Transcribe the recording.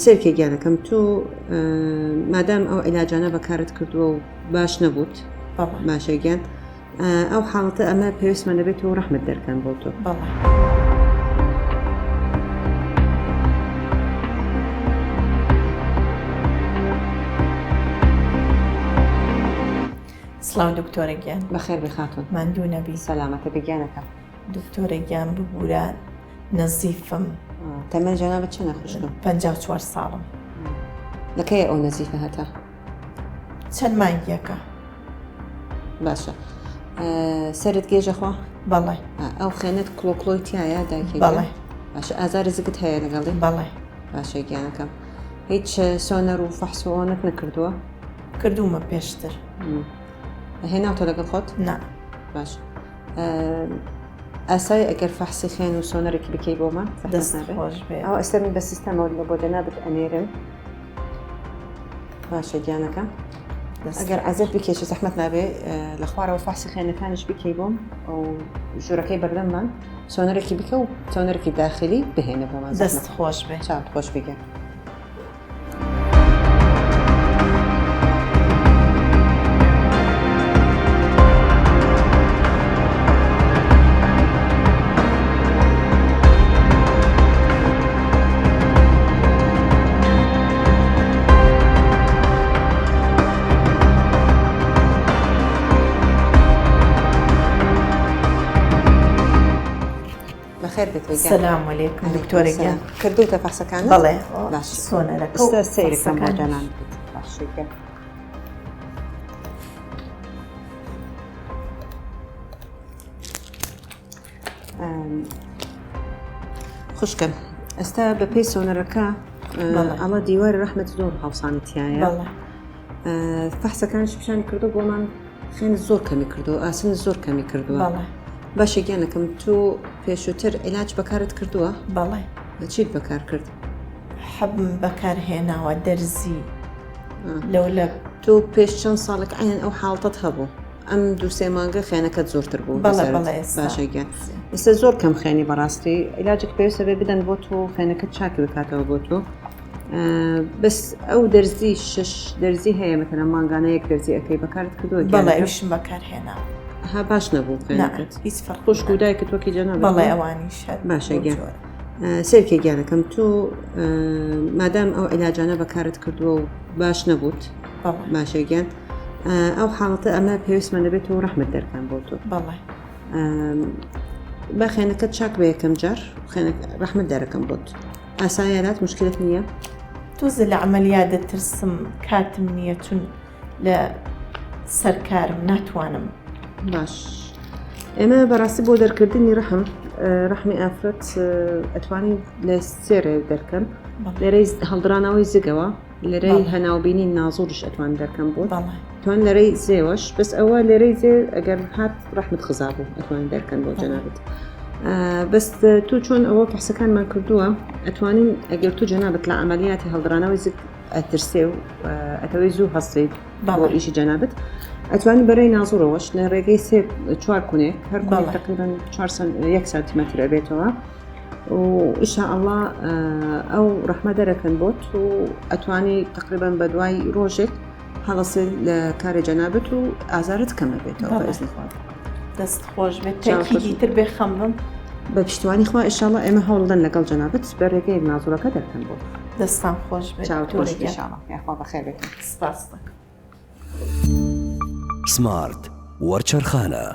سێرکێ گیانەکەم تۆ مادام ئەو عیلاجانە بەکارت کردووە و باش نەبووت باشە گیان ئەو حاڵەتە ئەمە پێویستمان دەبێت و ڕەحمت دەرکەن بۆ تۆ. سڵاو دکتۆرە گیان. بەخێر بخاتون. ماندوو نەبی. سەلامەتە بگیانەکە. دکتۆرە گیان ببوورە نەزیفم. تەمەن جەنابەت چەندە خوشکم؟ 54 ساڵم. لەکەیە ئەو نەزیفە هەتا؟ چەند مانگیەکە. باشە. سەرت گێژە خوا؟ بەڵێ. ئەو خێنت کلۆکلۆی تایە دایکێ؟ بەڵێ. باشە ئازاری زگت هەیە لەگەڵی؟ بەڵێ. باشە گیانەکەم. هیچ سۆنەر و فەحسۆنت نەکردووە؟ کردومە پێشتر. هێناوتە لەگەڵ خۆت؟ نا. باش. ئاسای ئەگەر فەحسی خێن و سۆنەرێکی بکەی بۆمان؟ دەست خۆش بێ. ئەو ئەستەرمی بە سیستەمەوە لە بۆ جەنابەت ئەنێرن. باشە گیانەکەم. ئەگەر عەزەت بکێشە زەحمەت نابێ لە خوارەوە فەحسی خێنەکانیش بکەی بۆم ئەو ژوورەکەی بەردەممان سۆنەرێکی بکە و سۆنەرێکی داخلی بهێنە بۆمان. دەست خۆش بێ. چاوت خۆش بگە. خير بك. السلام عليكم دكتورة جان. كردوتة فحصكانت؟ بلى. سونرك. استاذ سيري كم جنان. باشيكا. خوشكم. استا ببي سونركا. الله ديوار رحمة زور هاوسانتيايا. بلى. فحصكانش بشان كردو بومان خين الزور كمي كردو آسن الزور كمي كردو. بلى. باشە گیانەکەم تۆ پێشووتر عیلاج بەکارت کردووە؟ بەڵێ. چیت بەکار کرد؟ حەبم بەکارهێناوە دەرزی لەولە. تۆ پێش چەند ساڵێک عینەن ئەو حاڵەتت هەبوو ئەم دوو سێ مانگە خێنەکەت زۆرتر بوو؟ بەڵێ. باشە گیان ئێستا زۆر کەم خێنی بەڕاستی عیلاجێک پێویستە بێ بدەن بۆ تۆ خێنەکەت چاکی بکاتەوە بۆ تۆ. بەس ئەو دەرزی شش دەرزی هەیە مەتەنە مانگانە یەک دەرزی ئەەکەی بەکارت کردووە؟ بەڵێ ئەوشم بەکارهێناوە. ها باش نەبوو خێنەکەت؟ هیچ فەرق خوشک و دایکت وەکی جەنابەت؟ بەڵێ ئەوانیش باشە گیان. سێرکێ گیانەکەم تۆ مادام ئەو عیلاجانە بەکارت کردووە و باش نەبووت باشە گیان ئەو حاڵەتە ئەمە پێویستمان دەبێت و ڕەحمت دەرکەن بۆ تۆ. بەڵێ. با خێنەکەت چاک بە یەکەم جار ڕەحمت دەرەکەم بۆت. ئاسایەنات مشکلت نییە؟ تووزە لە عەمەلیات دەترسم کاتم نییە چون لە سەرکارم ناتوانم. باش. ئێمە بەڕاستی بۆ دەرکردنی ڕەحمی ئافرەت ئەتوانین لە سێرە دەرکەن. لێرەی هەڵدرانەوەی زگەوە لێرەی هەناوبینی نازوورش ئەتوان دەرکەم بۆ. توان لەرەی زێوەش بەس ئەوە لێرەی زێ ئەگەر هات ڕەحمت خزا بوو ئەتوانین دەرکەن بۆ جەنابەت. بەس تۆ چۆن ئەوە فەحسەکانمان کردووە ئەتوانین ئەگەر تو جەنابەت لە عەمەلیاتی هەڵدرانەوەی زگ ئەترسێ و ئەتەوەی زوو هەستیت بۆ ئیشی جەنابەت ئەتوانی بەرەی نازوورەوەش لە ڕێگەی سێ چوار کونێک هەر کونێک تقریباً 1 سانتیمەتر ئەبێتەوە و ئینشاءالله ئەو ڕەحمە دەرەکەن بۆت و ئەتوانی تقریباً بە دوای ڕۆژێک هەڵەسێ لە کارە جەنابەت و ئازارت کەمە بێتەوە بەئیزنی خوا. دەست خۆش بێت. تاکیدی تر بێ خەمم بە پشتیوانی خوا ئینشاءالله ئێمە هەوڵدەن لەگەڵ جەنابەت بە ڕێگەی نازوورەکە دەرکەن بۆ. دەستان خۆش بێت. چاوت خۆش بێت ئینشاءالله. یاخوا بەخێر بێت. سپاس دەکەم. سمارت وەرچەرخانە